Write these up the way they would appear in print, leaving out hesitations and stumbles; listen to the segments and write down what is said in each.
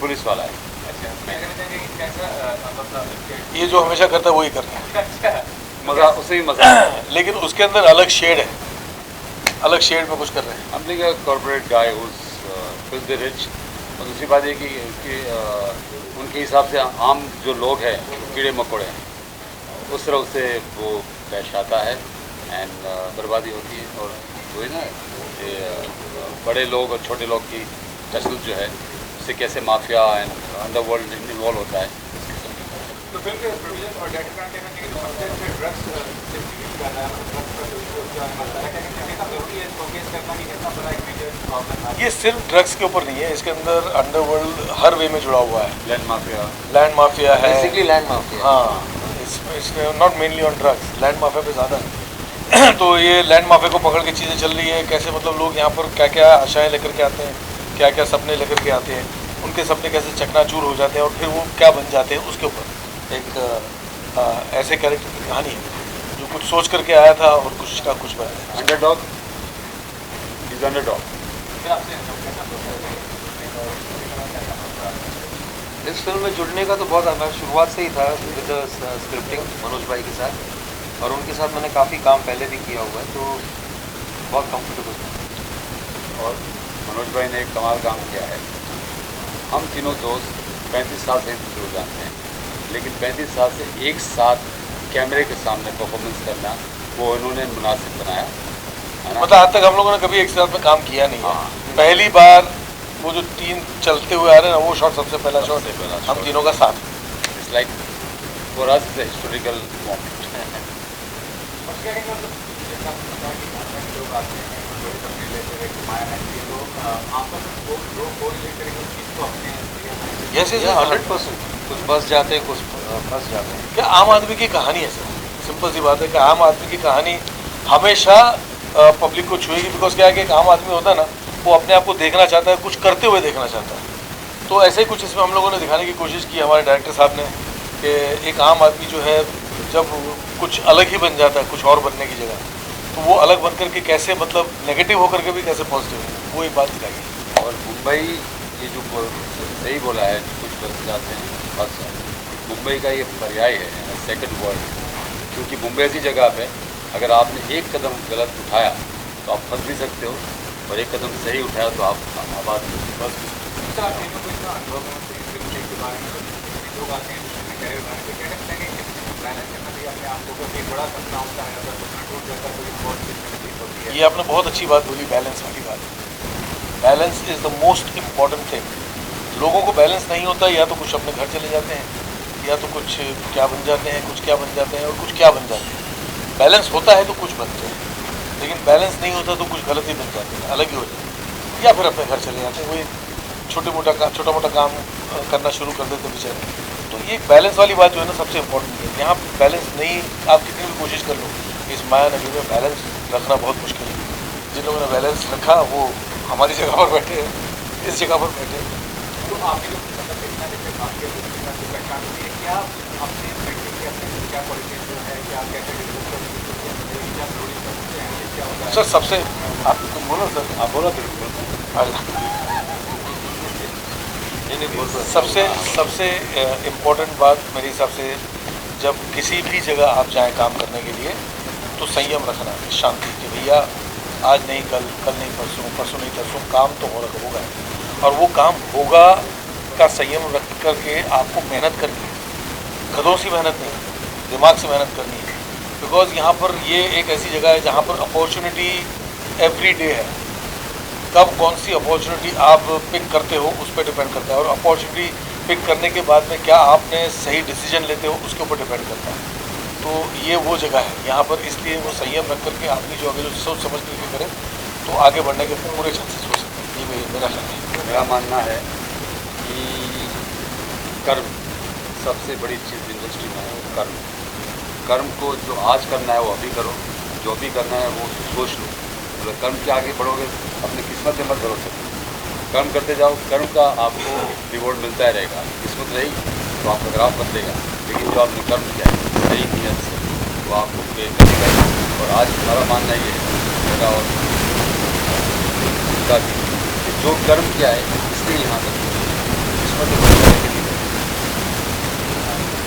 Police वाला है। ये जो हमेशा करता है वही कर रहा है। मज़ा उसे भी मज़ा आता है। लेकिन उसके अंदर अलग शेड है, अलग शेड में कुछ कर रहे हैं। हम लोग कॉर्पोरेट गाय फिल्दी रिच, और दूसरी बात ये कि उनके हिसाब से आम जो लोग हैं कीड़े मकोड़े हैं, उस तरह उससे वो पेश आता है एंड बर्बादी होती है। और वही ना ये बड़े लोग और छोटे लोग की तसल्लुत जो है उससे कैसे माफिया एंड अंडरवर्ल्ड इन्वॉल्व होता है। तो फिल्म के प्रोड्यूसर और डायरेक्टर का कहना है कि सबसे अच्छे ड्रग्स डिस्ट्रीब्यूट कर रहा है, ड्रग्स का जो मसला है कितना जरूरी है इसको फेस करना, कि कितना बड़ा एक मेजर प्रॉब्लम है। ये सिर्फ ड्रग्स के ऊपर नहीं है, इसके अंदर अंडरवर्ल्ड हर वे में जुड़ा हुआ है। लैंड माफिया है, बेसिकली लैंड माफिया। हाँ, इसमें not mainly on drugs, land mafia पे ज़्यादा है। तो ये लैंड माफिया को पकड़ के चीज़ें चल रही है, कैसे मतलब लोग यहाँ पर क्या क्या आशाएं लेकर के आते हैं, क्या क्या सपने लेकर के आते हैं, उनके सपने कैसे चकनाचूर हो जाते हैं और फिर वो क्या बन जाते हैं, उसके ऊपर एक ऐसे कैरेक्टर की कहानी है जो कुछ सोच करके आया था और कुछ का कुछ बन गया। Underdog is underdog. इस फिल्म में जुड़ने का तो बहुत शुरुआत से ही था विद स्क्रिप्टिंग मनोज भाई के साथ, और उनके साथ मैंने काफ़ी काम पहले भी किया हुआ है, तो बहुत कंफर्टेबल था। और मनोज भाई ने एक कमाल काम किया है। हम तीनों दोस्त 35 साल से एक दूसरे को जानते हैं, लेकिन 35 साल से एक साथ कैमरे के सामने परफॉर्मेंस करना वो इन्होंने मुनासिब बनाया है ना। मतलब आज तक हम लोगों ने कभी एक साथ में काम किया नहीं है। हाँ। पहली बार वो जो 3 चलते हुए आ रहे हैं ना, वो शॉट सबसे पहला शॉट है हम तीनों का साथ। It's like for us it's a historical moment. और क्या कहेंगे मतलब जैसा आपने बताया कि घर में लोग आते हैं बड़े सपने लेते हैं, घुमाया है कि लोग आपस में लोग कोरिलेट करेंगे उस चीज़ को अपने यस यस 100%। कुछ बस जाते हैं, कुछ फंस जाते हैं। क्या आम आदमी की कहानी है सर, सिंपल सी बात है कि आम आदमी की कहानी हमेशा पब्लिक को छुएगी। बिकॉज क्या है कि एक आम आदमी होता है ना, वो अपने आप को देखना चाहता है, कुछ करते हुए देखना चाहता है। तो ऐसे ही कुछ इसमें हम लोगों ने दिखाने की कोशिश की, हमारे डायरेक्टर साहब ने, कि एक आम आदमी जो है जब कुछ अलग ही बन जाता है कुछ और बनने की जगह, तो वो अलग बन करके कैसे मतलब नेगेटिव होकर के भी कैसे पॉजिटिव है, वो एक बात दिखाई। और मुंबई ये जो सही बोला है, कुछ बस जाते हैं बस, मुंबई का ये पर्याय है, सेकंड वर्ल्ड। क्योंकि मुंबई ऐसी जगह पे अगर आपने एक कदम गलत उठाया तो आप फंस भी सकते हो, और एक कदम सही उठाया तो आप आबाद बस। अच्छा, आप तीनों को इतना अनुभव है फिल्म के बारे में, लोग आते हैं कैरियर बनाने के, कहने लगते हैं कि बैलेंस करना चाहिए अपने आप को, क्योंकि बड़ा सपना होता है, अगर सपना टूट जाता है तो बहुत तकलीफ होती है। ये आपने बहुत अच्छी बात बोली, बैलेंस वाली बात। Balance is the most important thing. लोगों को बैलेंस नहीं होता, या तो कुछ अपने घर चले जाते हैं, या तो कुछ क्या बन जाते हैं, कुछ क्या बन जाते हैं, और कुछ क्या बन जाते हैं। बैलेंस होता है तो कुछ बनते हैं, लेकिन बैलेंस नहीं होता तो कुछ गलत ही बन जाते हैं, अलग ही हो जाते हैं, या फिर अपने घर चले जाते हैं, वही छोटा मोटा काम करना शुरू कर देते बेचारे। तो ये बैलेंस वाली बात जो है ना सबसे इम्पोर्टेंट है। यहाँ बैलेंस नहीं, आप कितनी भी कोशिश कर लो, इस माया नगरी में बैलेंस रखना बहुत मुश्किल है। जिन लोगों ने बैलेंस रखा वो हमारी जगह पर बैठे हैं, इस जगह पर बैठे हैं। तो आपने जो मतलब देखना देखते काम किया तो पहचान होती है क्या अपने पेंटिंग के अपने क्या क्वालिटीज जो है, क्या कैसे डिस्कस करते हैं, क्या जरूरी करते हैं, क्या होता है। सर सबसे आप तुम बोलो सर, आप बोलो बिल्कुल। सबसे इम्पोर्टेंट बात मेरे हिसाब से, जब किसी भी जगह आप जाएं काम करने के लिए, तो संयम रखना, शांति, कि भैया आज नहीं कल, कल नहीं परसों, परसों नहीं तरसों काम तो होगा, और वो काम होगा का संयम रख करके आपको मेहनत करनी है। गधों सी मेहनत नहीं, दिमाग से मेहनत करनी है। बिकॉज यहाँ पर ये एक ऐसी जगह है जहाँ पर अपॉर्चुनिटी एवरी डे है। कब कौन सी अपॉर्चुनिटी आप पिक करते हो उस पर डिपेंड करता है, और अपॉर्चुनिटी पिक करने के बाद में क्या आपने सही डिसीजन लेते हो उसके ऊपर डिपेंड करता है। तो ये वो जगह है यहाँ पर, इसलिए वो संयम रख करके आदमी जो अगर सोच समझ करके करे तो आगे बढ़ने के पूरे चांसेस हो सकते हैं। ये मेरा ख्याल है। मेरा मानना है कि कर्म सबसे बड़ी चीज़ इंडस्ट्री में है। कर्म कर्म को जो आज करना है वो अभी करो, जो अभी करना है वो सोच लो। अगर कर्म के आगे बढ़ोगे अपनी किस्मत में मत भरोसे, कर्म करते जाओ, कर्म का आपको रिवॉर्ड मिलता ही रहेगा। किस्मत रही तो आपका ग्राफ बदलेगा, लेकिन जो आपने कर्म किया है सही नीयत से वो आपको पे करेगा। और आज हमारा मानना ये है, मेरा और उनका भी, कि जो कर्म किया है इसलिए यहाँ तक किस्मत में तो बड़ी तरह के लिए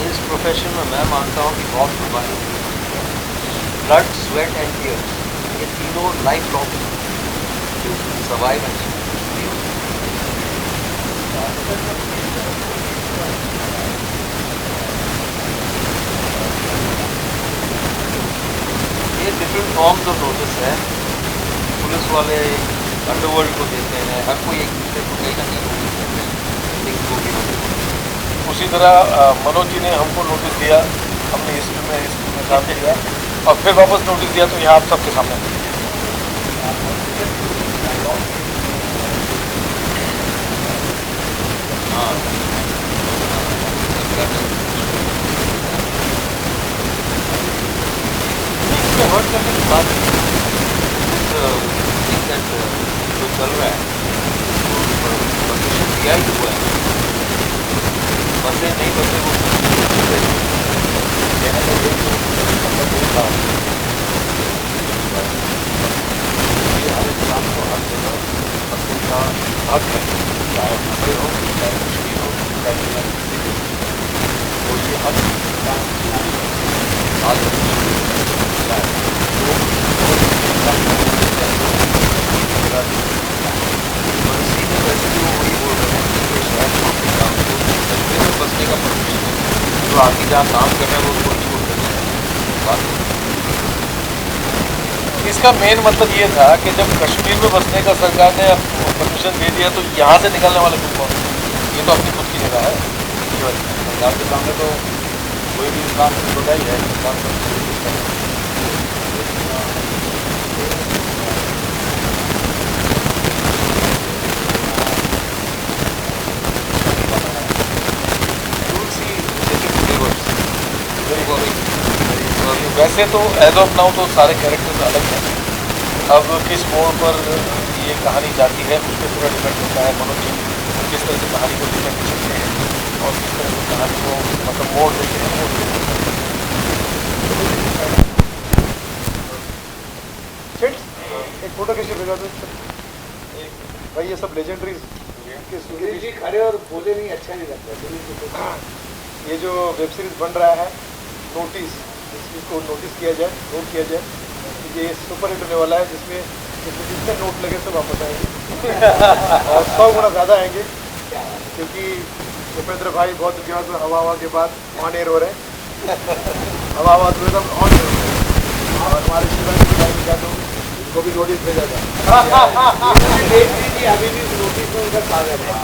इस प्रोफेशन में मैं मानता हूँ कि बहुत कुर्बानी होती है। ब्लड, स्वेट एंड टीयर्स, ये तीनों लाइफ लॉन्ग सर्वाइव एंड ये डिफरेंट फॉर्म्स ऑफ नोटिस है। पुलिस वाले अंडरवर्ल्ड को देते हैं, हर कोई एक दूसरे को कहीं ना कहीं नोटिस देते हैं। Things को भी notice देते हैं। उसी तरह मनोज जी ने हमको नोटिस दिया, हमने इस फिल्म में काम किया और फिर वापस नोटिस दिया, तो यहाँ आप सबके सामने हाँ, इसको हर्ट करने की बात नहीं है। जो चल रहा है परमिशन दिया ही हुआ है, बसे नहीं बसे वो कहना तो ये हर इंसान को हर जगह बसने का हक है, चाहे हमारे हो चाहे कश्मीर हो चाहे तो ये हक आज सीधे वैसे भी वो वही बोल रहे हैं कि ये शहर छोड़ने का कश्मीर में बसने का परमिशन है, जो आगे जहाँ काम कर रहे हैं वो उसको छोड़ देते हैं। बात इसका मेन मतलब ये था कि जब कश्मीर में बसने का सरकार ने परमिशन दे दिया, तो यहाँ से निकलने वाले लोग कौन? ये तो अपनी खुद की जगह है। सरकार के सामने तो कोई भी इंसान छोटा ही है, इंसान वैसे तो एज ऑफ नाउ तो सारे कैरेक्टर्स अलग हैं। अब किस मोड़ पर ये कहानी जाती है उस पर पूरा डिपेंड होता है। मनोज जी किस तरह से कहानी को लेकर के चलते हैं और किस तरह से कहानी को मतलब मोड़ देते हैं, वो एक फोटो खींच के भेजा दो भाई। ये सब लेजेंडरीज सुधीर जी खड़े और बोले नहीं, अच्छा नहीं लगता। ये जो वेब सीरीज बन रहा है नोटिस, इसको नोटिस किया जाए, नोट किया जाए कि ये सुपर हिट होने वाला है, जिसमें जितने नोट लगे सब वापस आएंगे और 100 गुना ज़्यादा आएंगे, क्योंकि उपेंद्र भाई बहुत दिनों में हवा हवा के बाद ऑन एयर हो रहे हैं। हवा हवा तो एकदम ऑन एयर हो रहे हैं और हमारे शिवाजी भाई क्या तो उनको भी नोटिस भेजा था। अभी भी नोटिस में उनका स्वागत है।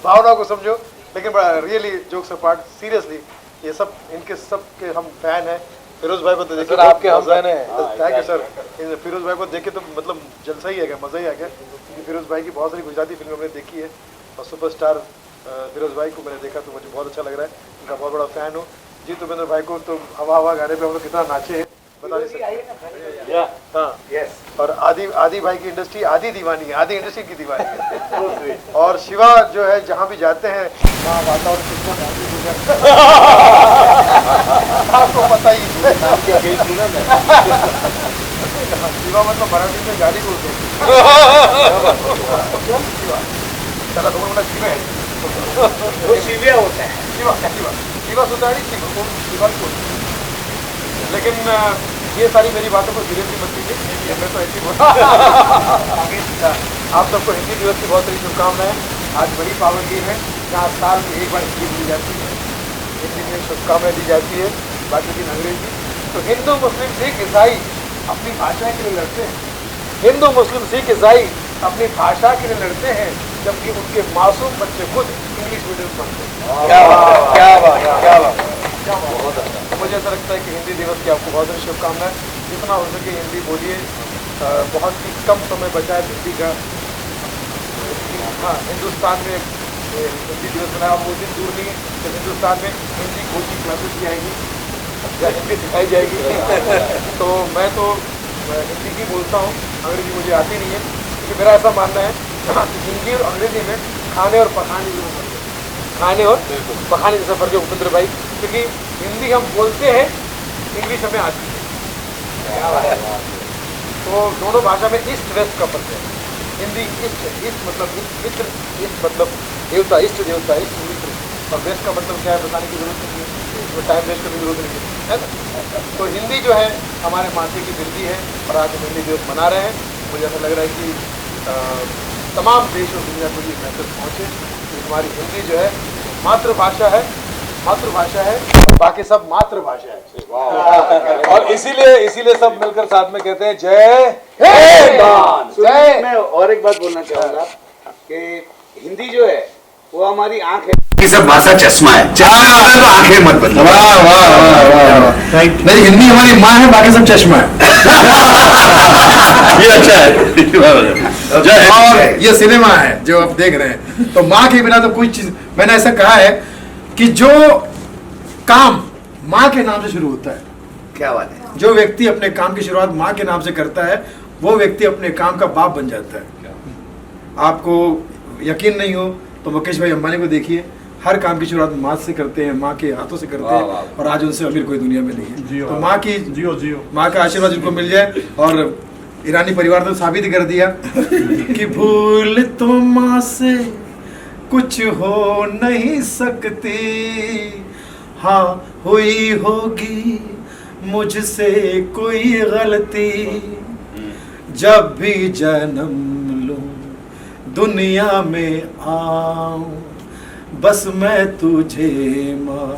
भावना को समझो। लेकिन बड़ा रियली जोक्स अपार्ट, सीरियसली ये सब इनके सब के हम फैन हैं। फिरोज भाई को तो देखे, आपके हम फैन हैं। Thank you sir. फिरोज भाई को देखे तो मतलब जलसा ही है क्या, मज़ा ही आ गया, क्योंकि फिरोज भाई की बहुत सारी गुजराती फिल्में मैंने देखी है और सुपरस्टार फिरोज भाई को मैंने देखा तो मुझे बहुत अच्छा लग रहा है। उनका बहुत बड़ा फ़ैन हूँ जी। तुपेंद्र भाई को तो हवा हवा गाने पे हम लोग कितना नाचे हैं बता नहीं सकते। हाँ यस। और आदि भाई की इंडस्ट्री आदि दीवानी है, आदि इंडस्ट्री की दीवानी है। और शिवा जो है जहाँ भी जाते हैं वहाँ वातावरण कितना आपको पता ही है। शिवा मतलब मराठी में गाड़ी बोलते हैं। चला तो शिवा है, वो शिविया होता है। शिवा शिवा शिवा सुतारी शिवा को। लेकिन ये सारी मेरी बातों को सीरियसली मत लीजिए, मैं तो ऐसी आप सबको हिंदी दिवस की बहुत सारी शुभकामनाएं। आज बड़ी पावन दिन है जहाँ साल में एक बार हिंदी दी जाती है, हिंदी में शुभकामनाएं दी जाती है, बाकी दिन अंग्रेजी। तो हिंदू मुस्लिम सिख ईसाई अपनी भाषा के लिए लड़ते हैं, हिंदू मुस्लिम सिख ईसाई अपनी भाषा के लिए लड़ते हैं, जबकि उनके मासूम बच्चे खुद इंग्लिश मीडियम पढ़ते हैं। क्या बात, क्या बात, क्या बात। बहुत अच्छा। तो मुझे ऐसा लगता है कि हिंदी दिवस की आपको बहुत सारी शुभकामनाएं। जितना हो सके हिंदी बोलिए, बहुत ही कम समय बचा है हिंदी का। हाँ, हिंदुस्तान में हिंदी दिवस मनाया, वो दिन दूर नहीं है जब हिंदुस्तान में हिंदी कोचिंग क्लासेस भी आएगी या हिंदी सिखाई जाएगी। तो मैं तो हिंदी ही बोलता हूँ, अंग्रेजी मुझे आती नहीं है, क्योंकि मेरा ऐसा मानना है कि हिंदी और अंग्रेजी में खाने और पकाने जैसा फर्क है, खाने और पकाने जैसा फर्क है उपेंद्र भाई। क्योंकि हिंदी हम बोलते हैं, इंग्लिश हमें आती है। तो दोनों भाषा में ईस्ट वेस्ट का फर्क है। हिंदी इष्ट मतलब मित्र, इष्ट मतलब देवता, इष्ट देवता, इष्ट मित्र, और वेस्ट का मतलब क्या है बताने की जरूरत नहीं है, इसमें टाइम वेस्ट करने की जरूरत नहीं है ना। तो हिंदी जो है हमारे माथे की बिरदी है और आज हम हिंदी दिवस मना रहे हैं। मुझे ऐसा लग रहा है कि तमाम देश और दुनिया को ये मैसेज पहुँचे कि हमारी हिंदी जो है मातृभाषा है, मातृभाषा है, और बाकी सब मातृभाषा है। और इसीलिए सब मिलकर साथ में कहते हैं जय हिंद। जय। मैं और एक बात बोलना चाहूंगा कि हिंदी जो है वो हमारी आंख है, ये सब भाषा चश्मा है, चश्मा तो आंखें मत बदलो। वाह वाह वाह वाह, नहीं हिंदी हमारी माँ है, बाकी सब चश्मा है। ये अच्छा है। जय और ये सिनेमा है जो आप देख रहे हैं, तो माँ के बिना तो कुछ चीज, मैंने ऐसा कहा है कि जो काम माँ के नाम से शुरू होता है, क्या बात है, जो व्यक्ति अपने काम की शुरुआत माँ के नाम से करता है, वो व्यक्ति अपने काम का बाप बन जाता है। आपको यकीन नहीं हो तो मुकेश भाई अंबानी को देखिए, हर काम की शुरुआत माँ से करते हैं, माँ के हाथों से करते हैं, और आज उनसे अमीर कोई दुनिया में नहीं है। तो माँ की माँ का आशीर्वाद उनको मिल जाए। और ईरानी परिवार ने साबित कर दिया कि भूल तो माँ से कुछ हो नहीं सकती, हाँ हुई होगी मुझसे कोई गलती, जब भी जन्म लूं दुनिया में आऊं, बस मैं तुझे माँ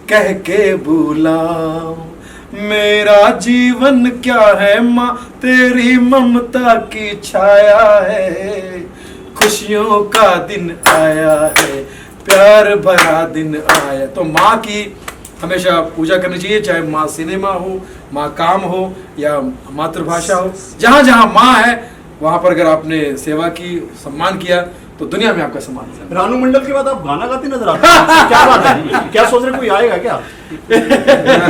कह के बुलाऊं, मेरा जीवन क्या है माँ तेरी ममता की छाया है, खुशियों का दिन आया है, प्यार भरा दिन आया। तो माँ की हमेशा पूजा करनी चाहिए, चाहे माँ सिनेमा हो, माँ काम हो, या मातृभाषा हो। जहाँ जहाँ माँ है वहाँ पर अगर आपने सेवा की, सम्मान किया, तो दुनिया में आपका सम्मान है। रानू मंडल के बाद आप गाना गाते नजर आते हैं, क्या बात है, क्या सोच रहे कोई आएगा क्या?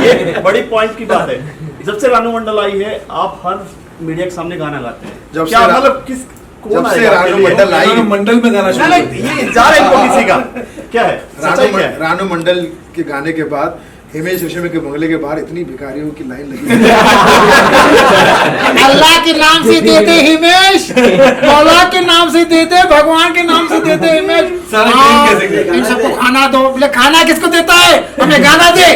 ये बड़ी पॉइंट की बात है। जब से रानू मंडल आई है आप हर मीडिया के सामने गाना गाते हैं, जब क्या से मतलब किस जब से रानू मंडल आई, मंडल में गाना शुरू ये इंतजार है इनको किसी का, क्या है सच्चाई क्या है? रानू मंडल के गाने के बाद हिमेश रेशमिया के बंगले के बाहर इतनी भिखारियों की लाइन लगी। अल्लाह के नाम से देते हिमेश, मौला के नाम से देते, भगवान के नाम से देते हिमेश, इन सबको खाना दो। बोले खाना किसको देता है, हमें गाना दे।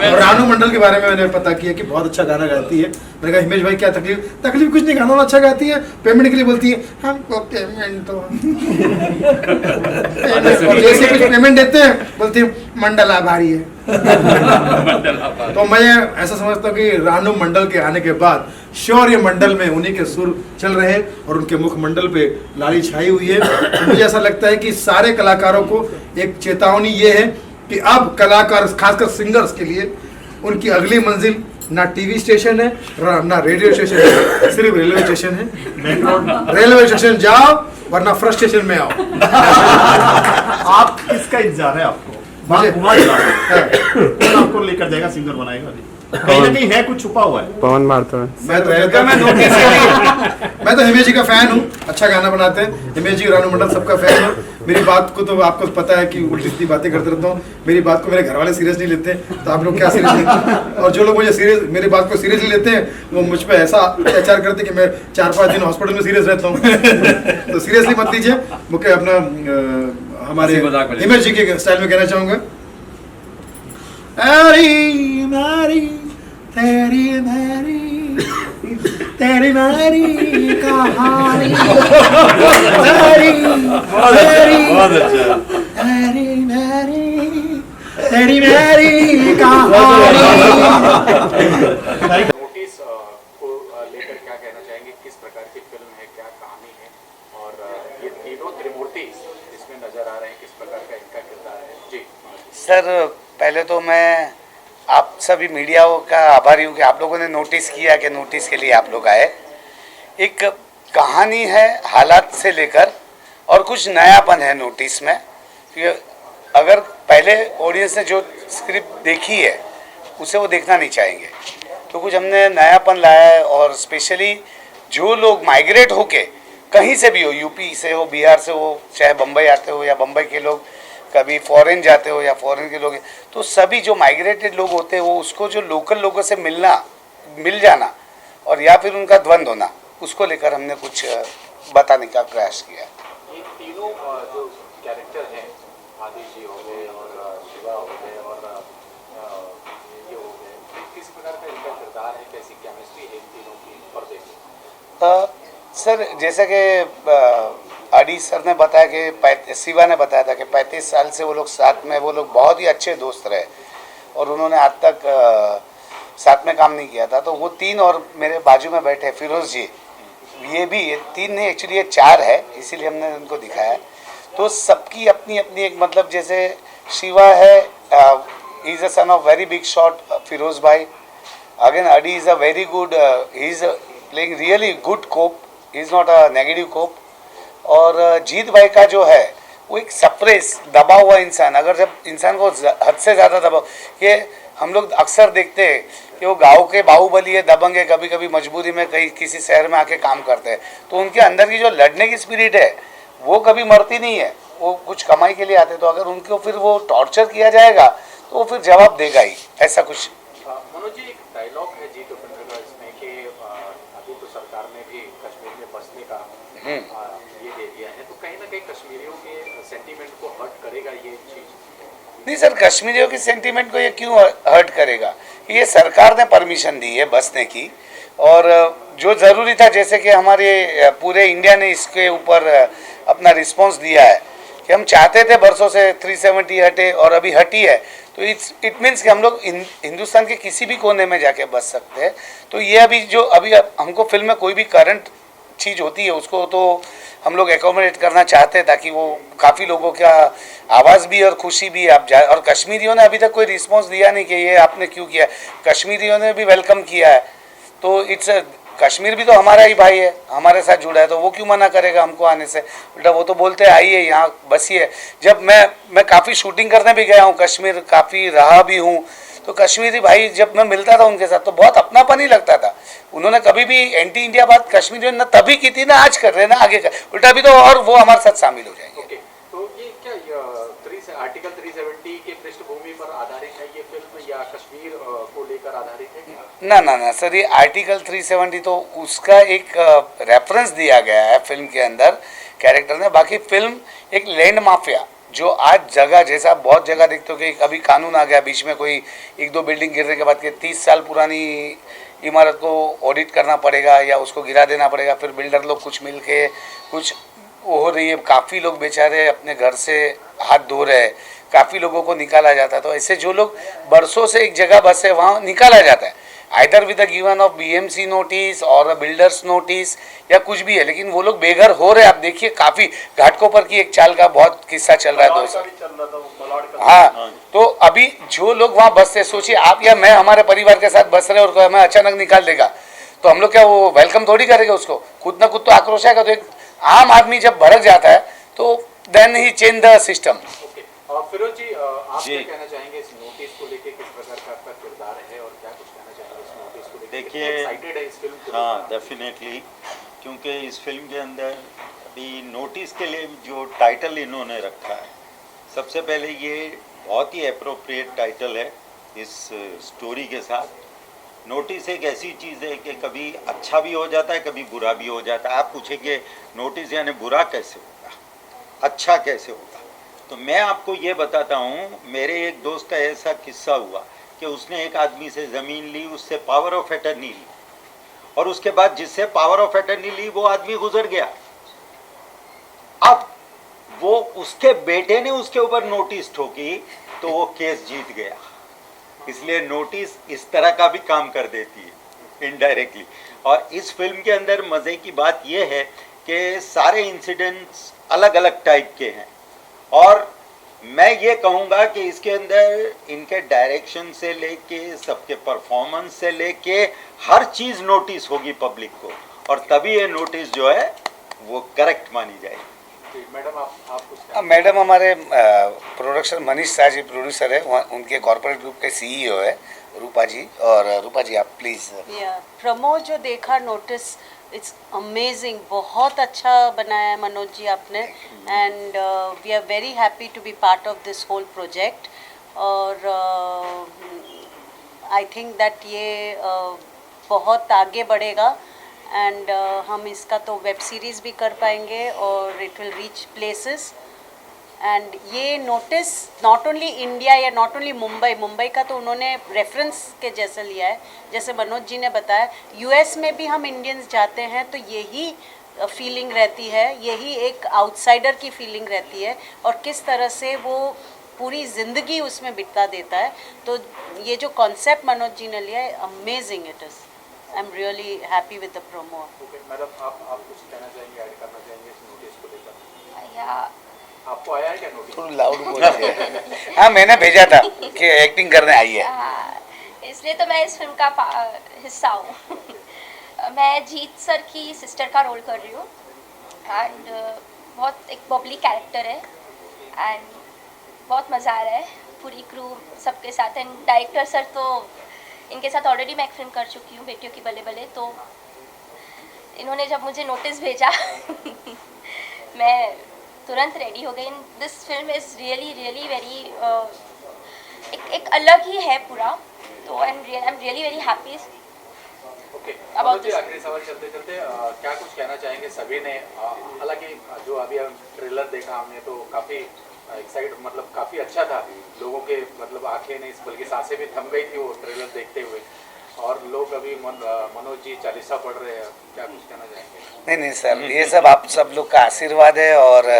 और रानू मंडल के बारे में मैंने पता किया कि बहुत अच्छा गाना गाती है। मैंने कहा हिमेश भाई क्या तकलीफ? तकलीफ कुछ नहीं, गाना अच्छा गाती है, पेमेंट के लिए बोलती है हमको पेमेंट दो। और जैसे कुछ पेमेंट देते हैं बोलती है मंडल आभारी है। तो मैं ऐसा समझता हूँ कि रानू मंडल के आने के बाद शौर्य मंडल में उन्हीं के सुर चल रहे हैं और उनके मुखमंडल पे लाली छाई हुई है। तो मुझे ऐसा लगता है कि सारे कलाकारों को एक चेतावनी ये है कि अब कलाकार, खासकर सिंगर्स के लिए, उनकी अगली मंजिल ना टीवी स्टेशन है, ना रेडियो स्टेशन है, सिर्फ रेलवे स्टेशन है। रेलवे स्टेशन जाओ वरना फ्रस्ट्रेशन में आओ। आप किसका इंतजार है आपको? मुझे- कौन आपको लेकर जाएगा, सिंगर बनाएगा अभी? कहीं ना कहीं है, कुछ छुपा हुआ है। पवन मारता है। मैं तो हिमेश जी का फैन हूँ, अच्छा गाना बनाते हैं। हिमेश जी, रानू मंडल सबका फैन हूँ। मेरी बात को तो आपको पता है कि उल्टी सीधी बातें करते रहता हूँ। मेरी बात को मेरे घर वाले सीरियस नहीं लेते, तो आप लोग क्या सीरियस लेते? और जो लोग मुझे सीरियस, मेरी बात को सीरियसली लेते हैं, वो मुझ पर ऐसा अत्याचार करते कि मैं 4-5 दिन हॉस्पिटल में सीरियस रहता हूँ। तो सीरियसली मत लीजिए। मुझे अपना हमारे हिमेश जी के स्टाइल में कहना चाहूँगा, अरे मारी तेरी मेरी तेरी मेरी कहानी, तेरी मेरी कहानी। नोटिस को लेकर क्या कहना चाहेंगे, किस प्रकार की फिल्म है, क्या कहानी है, और ये तीनों त्रिमूर्ति इसमें नजर आ रहे हैं, किस प्रकार का इनका किरदार है? जी सर पहले तो मैं आप सभी मीडिया का आभारी हूँ कि आप लोगों ने नोटिस किया, कि नोटिस के लिए आप लोग आए। एक कहानी है हालात से लेकर, और कुछ नयापन है नोटिस में। अगर पहले ऑडियंस ने जो स्क्रिप्ट देखी है उसे वो देखना नहीं चाहेंगे, तो कुछ हमने नयापन लाया है। और स्पेशली जो लोग माइग्रेट होके कहीं से भी हो, यूपी से हो, बिहार से हो, चाहे बम्बई आते हो, या बम्बई के लोग कभी फॉरेन जाते हो, या फॉरेन के लोग, तो सभी जो माइग्रेटेड लोग होते हैं वो उसको जो लोकल लोगों से मिल जाना, और या फिर उनका द्वंद्व होना, उसको लेकर हमने कुछ बताने का प्रयास किया। ये तीनों जो कैरेक्टर हैं, आदिल जी हो गए और शिवा हो गए और ये हो गए, किस प्रकार का इनका किरदार है, कैसी केमिस्ट्री है इन तीनों की पर्दे? सर जैसा कि आदि सर ने बताया कि शिवा ने बताया था कि 35 साल से वो लोग साथ में, वो लोग बहुत ही अच्छे दोस्त रहे और उन्होंने आज तक साथ में काम नहीं किया था। तो वो तीन और मेरे बाजू में बैठे फिरोज जी, ये भी, ये तीन नहीं एक्चुअली ये चार है, इसीलिए हमने उनको दिखाया। तो सबकी अपनी अपनी एक मतलब, जैसे शिवा है is a son of very big shot Firoz भाई, again Addy is a very good, he is playing really good cop, he is not a negative cop. और जीत भाई का जो है वो एक सप्रेस दबा हुआ इंसान, अगर जब इंसान को हद से ज़्यादा दबा, ये हम लोग अक्सर देखते हैं कि वो गांव के बाहुबली है, दबंग है, कभी कभी मजबूरी में कहीं किसी शहर में आके काम करते हैं, तो उनके अंदर की जो लड़ने की स्पिरिट है वो कभी मरती नहीं है, वो कुछ कमाई के लिए आते। तो अगर उनको फिर वो टॉर्चर किया जाएगा तो वो फिर जवाब देगा ही, ऐसा कुछ। मनोज जी, एक डायलॉग है जीत उपेंद्र का इसमें कि अभी तो सरकार ने भी कश्मीर में बसने का ये दे दिया है, तो कहीं ना कहीं कश्मीरियों के सेंटीमेंट को हर्ट करेगा ये चीज़? नहीं सर, कश्मीरियों की सेंटीमेंट को ये क्यों हर्ट करेगा? ये सरकार ने परमिशन दी है बसने की, और जो ज़रूरी था, जैसे कि हमारे पूरे इंडिया ने इसके ऊपर अपना रिस्पांस दिया है कि हम चाहते थे बरसों से 370 हटे और अभी हटी है, तो इट मीन्स कि हम लोग हिंदुस्तान के किसी भी कोने में जाके बस सकते हैं। तो ये अभी हमको फिल्म में कोई भी करंट चीज़ होती है उसको तो हम लोग एकोमोडेट करना चाहते हैं, ताकि वो काफ़ी लोगों का आवाज़ भी और खुशी भी आप जाए। और कश्मीरियों ने अभी तक कोई रिस्पांस दिया नहीं कि ये आपने क्यों किया, कश्मीरियों ने भी वेलकम किया है। तो कश्मीर भी तो हमारा ही भाई है, हमारे साथ जुड़ा है, तो वो क्यों मना करेगा हमको आने से? बेटा वो तो बोलते हैं आइए यहाँ बसिए। जब मैं काफ़ी शूटिंग करने भी गया हूँ कश्मीर, काफ़ी रहा भी हूँ, तो कश्मीरी भाई जब मैं मिलता था उनके साथ तो बहुत अपनापन ही लगता था। उन्होंने कभी भी एंटी इंडिया बात कश्मीरियों ने तभी की थी ना, आज कर रहे हैं ना, आगे कर, उल्टा भी तो, और वो हमारे साथ शामिल हो जाएंगे। ओके, तो ये क्या आर्टिकल 370 के पृष्ठभूमि पर आधारित है ये फिल्म, या कश्मीर को लेकर आधारित है क्या? ना सर, ये आर्टिकल 370 तो उसका एक रेफरेंस दिया गया है फिल्म के अंदर कैरेक्टर ने। बाकी फिल्म एक लैंड माफिया, जो आज जगह जैसा बहुत जगह देखते हो कि अभी कानून आ गया बीच में, कोई 1-2 बिल्डिंग गिरने के बाद के 30 साल पुरानी इमारत को ऑडिट करना पड़ेगा या उसको गिरा देना पड़ेगा, फिर बिल्डर लोग कुछ मिल के कुछ हो रही है, काफ़ी लोग बेचारे अपने घर से हाथ धो रहे हैं, काफ़ी लोगों को निकाला जाता है। तो ऐसे जो लोग बरसों से एक जगह बसे वहाँ निकाला जाता है, either with the given of BMC notice और बिल्डर्स नोटिस या कुछ भी है, लेकिन वो लोग बेघर हो रहे हैं। आप देखिए काफ़ी घाटकोपर की एक चाल का बहुत किस्सा चल रहा है दोस्त। हाँ, तो अभी जो लोग वहाँ बसते, सोचिए आप या मैं हमारे परिवार के साथ बस रहे और हमें अचानक निकाल देगा, तो हम लोग क्या वो वेलकम थोड़ी करेंगे उसको? खुद ना खुद तो आक्रोश आएगा। तो एक आम आदमी जब भड़क जाता है तो then he change the system. Okay, Firoz ji, आप क्या कहना चाहेंगे इस नोटिस को लेके? किस प्रकार का आपका किरदार है और क्या कुछ कहना चाहेंगे इस नोटिस को लेके? देखिए, एक्साइटेड है इस फिल्म को? हाँ डेफिनेटली, क्योंकि इस फिल्म के अंदर अभी नोटिस के लिए जो टाइटल इन्होंने रखा है, सबसे पहले ये बहुत ही अप्रोप्रिएट टाइटल है इस स्टोरी के साथ। नोटिस एक ऐसी चीज़ है कि कभी अच्छा भी हो जाता है, कभी बुरा भी हो जाता है। आप पूछेंगे नोटिस यानी बुरा कैसे होगा, अच्छा कैसे होगा? तो मैं आपको ये बताता हूँ, मेरे एक दोस्त का ऐसा किस्सा हुआ कि उसने एक आदमी से ज़मीन ली, उससे पावर ऑफ अटर्नी ली, और उसके बाद जिससे पावर ऑफ अटर्नी ली वो आदमी गुजर गया। अब वो उसके बेटे ने उसके ऊपर नोटिस ठोकी तो वो केस जीत गया। इसलिए नोटिस इस तरह का भी काम कर देती है इनडायरेक्टली। और इस फिल्म के अंदर मज़े की बात यह है कि सारे इंसिडेंट्स अलग अलग टाइप के हैं, और मैं ये कहूँगा कि इसके अंदर इनके डायरेक्शन से लेके सबके परफॉर्मेंस से लेके हर चीज़ नोटिस होगी पब्लिक को, और तभी ये नोटिस जो है वो करेक्ट मानी जाएगी। मैडम आप कुछ? मैडम हमारे प्रोडक्शन मनीष शाह जी प्रोड्यूसर है, उनके कॉर्पोरेट ग्रुप के CEO है रूपा जी। और रूपा जी आप प्लीज़। प्रमो जो देखा नोटिस, इट्स अमेजिंग, बहुत अच्छा बनाया है मनोज जी आपने, and we are very happy to be part of this whole project. और आई थिंक दैट ये बहुत आगे बढ़ेगा, एंड हम इसका तो वेब सीरीज़ भी कर पाएंगे और it will reach places. And ये नोटिस नॉट ओनली इंडिया या नॉट ओनली मुंबई का तो उन्होंने रेफरेंस के जैसे लिया है. जैसे मनोज जी ने बताया, यूएस में भी हम इंडियंस जाते हैं तो यही फीलिंग रहती है, यही एक आउटसाइडर की फीलिंग रहती है और किस तरह से वो पूरी ज़िंदगी उसमें बिता देता है. तो ये जो कॉन्सेप्ट मनोज जी ने लिया है, amazing it is. I am really happy with the promo. Madam आप कुछ कहना चाहेंगे, ऐड करना चाहेंगे इस नोटिस को लेकर? या आपको आया है क्या नोटिस? थोड़ा लाउड बोलिए. हाँ, मैंने भेजा था कि एक्टिंग करने आई है. इसलिए तो मैं इस फिल्म का हिस्सा हूँ. मैं जीत सर की सिस्टर का रोल कर रही हूँ एंड बहुत एक बबली कैरेक्टर है एंड बहुत मज़ा आ रहा है पूरी क्रू सबके साथ. एंड डायरेक्टर सर तो इनके साथ ऑलरेडी मैं एक फिल्म कर चुकी हूँ, बेटियों की बल्ले बल्ले. तो इन्होंने जब मुझे नोटिस भेजा मैं तुरंत रेडी हो गई. This film is really very एक अलग ही है पूरा. तो I am really very happy. Okay, About this. आखिरी सवाल चलते चलते क्या कुछ कहना चाहेंगे सभी ने? हालांकि जो अभी हम ट्रेलर देखा हमने तो काफ़ी एक्साइट, मतलब काफ़ी अच्छा था. लोगों के मतलब आंखें नहीं बल्कि सांसें भी थम गई थी वो ट्रेलर देखते हुए. और लोग अभी मनोज जी चालीसा पढ़ रहे हैं, क्या कुछ कहना चाहेंगे? नहीं सर, ये सब आप सब लोग का आशीर्वाद है और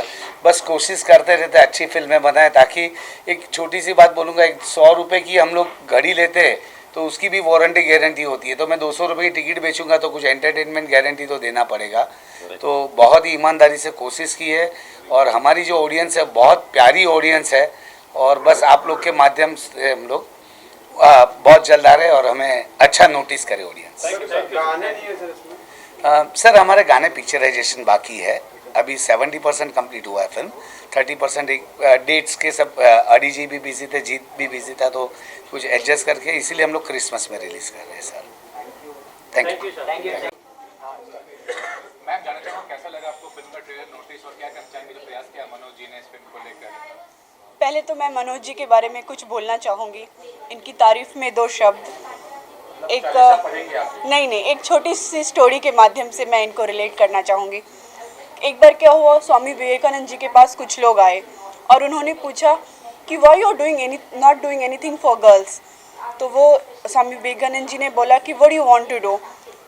बस कोशिश करते रहते अच्छी फिल्में बनाए. ताकि एक छोटी सी बात बोलूँगा, 100 रुपये की हम लोग घड़ी लेते हैं तो उसकी भी वारंटी गारंटी होती है. तो मैं 200 रुपये की टिकट बेचूंगा तो कुछ एंटरटेनमेंट गारंटी तो देना पड़ेगा. तो बहुत ही ईमानदारी से कोशिश की है और हमारी जो ऑडियंस है बहुत प्यारी ऑडियंस है. और बस आप लोग के माध्यम से हम लोग बहुत जल्द आ रहे हैं और हमें अच्छा नोटिस करे ऑडियंस. सर हमारे गाने पिक्चराइजेशन बाकी है. अभी 70% कंप्लीट हुआ है फिल्म. 30% एक डेट्स के सब अडी जी भी बिजी थे, जीत भी बिजी था, तो कुछ एडजस्ट करके इसीलिए हम लोग क्रिसमस में रिलीज कर रहे हैं सर. Thank you. मैम, जानना चाहूँगा कैसा लगा आपको फिल्म का ट्रेलर नोटिस और क्या कहना चाहेंगे जो प्रयास किया मनोज जी ने इस फिल्म को लेकर? पहले तो मैं मनोज जी के बारे में कुछ बोलना चाहूँगी. इनकी तारीफ में 2 शब्द. एक नहीं एक छोटी सी स्टोरी के माध्यम से मैं इनको रिलेट करना चाहूँगी. एक बार क्या हुआ, स्वामी विवेकानंद जी के पास कुछ लोग आए और उन्होंने पूछा कि why you are not doing anything for girls. तो वो स्वामी विवेकानंद जी ने बोला कि what you want to do.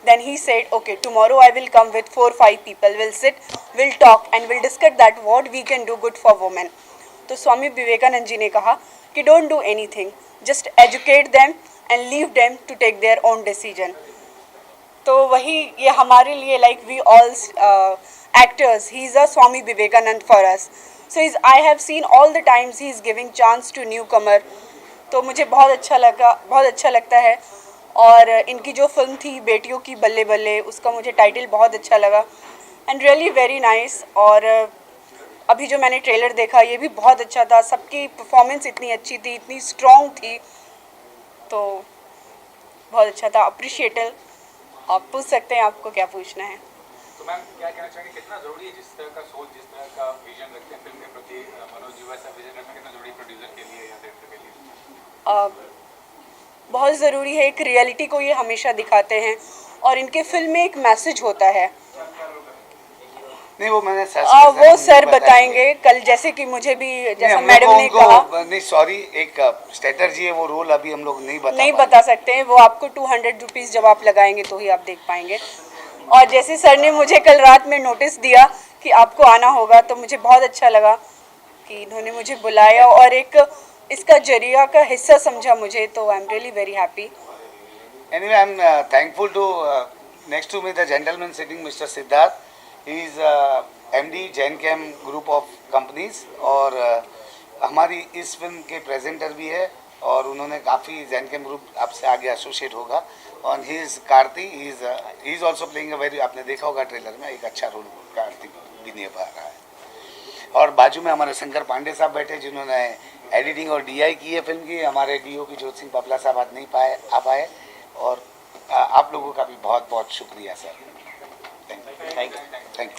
Then he said okay, tomorrow I will come with 4-5 people, will sit, will talk and will discuss that what we can do good for women. तो स्वामी विवेकानंद जी ने कहा कि don't do anything, just educate them and leave them to take their own decision. तो वही ये हमारे लिए like we all actors, he is a Swami Vivekanand for us. So I have seen all the times he is giving chance to newcomer. तो मुझे बहुत अच्छा लगता है. और इनकी जो फिल्म थी बेटियों की बल्ले बल्ले, उसका मुझे टाइटल बहुत अच्छा लगा एंड रियली वेरी नाइस. और अभी जो मैंने ट्रेलर देखा ये भी बहुत अच्छा था. सबकी परफॉर्मेंस इतनी अच्छी थी, इतनी स्ट्रॉन्ग थी, तो बहुत अच्छा था. अप्रिशिएटेड. आप पूछ सकते हैं आपको क्या पूछना है. तो मैम, क्या कहना चाहेंगे कितना जरूरी है जिस तरह का सोच, जिस तरह का विजन रखते हैं फिल्म के प्रति मनोज जी, वैसा विजन रखना कितना जरूरी प्रोड्यूसर के लिए या डायरेक्टर के लिए? बहुत ज़रूरी है. एक रियलिटी को ये हमेशा दिखाते हैं और इनके फिल्म में एक मैसेज होता है. नहीं वो मैंने वो सर बताएंगे कल, जैसे कि मुझे भी जैसा मैडम ने कहा. नहीं सॉरी, एक स्ट्रेटर्जी है, वो रोल अभी हम लोग नहीं बता सकते हैं. वो आपको 200 रुपीज़ जब आप लगाएंगे तो ही आप देख पाएंगे. और जैसे सर ने मुझे कल रात में नोटिस दिया कि आपको आना होगा, तो मुझे बहुत अच्छा लगा कि इन्होंने मुझे बुलाया और एक इसका जरिया का हिस्सा समझा मुझे. तो I am really very happy. Anyway I am thankful to next to me the gentleman sitting mister Siddharth. He is MD Jain Cam group of companies और हमारी इस फिल्म के प्रेजेंटर भी है और उन्होंने काफ़ी जैन कैम ग्रुप आपसे आगे एसोसिएट होगा. और he is Karti, he is also playing a very, आपने देखा होगा ट्रेलर में, एक अच्छा रोल कार्ति भी निभा रहा है. और बाजू में हमारे शंकर पांडे साहब बैठे जिन्होंने एडिटिंग और DI की है फिल्म की. हमारे DOP जोत सिंह पपला साहब आज नहीं आ पाए. और आप लोगों का भी बहुत बहुत शुक्रिया सर. Thank you.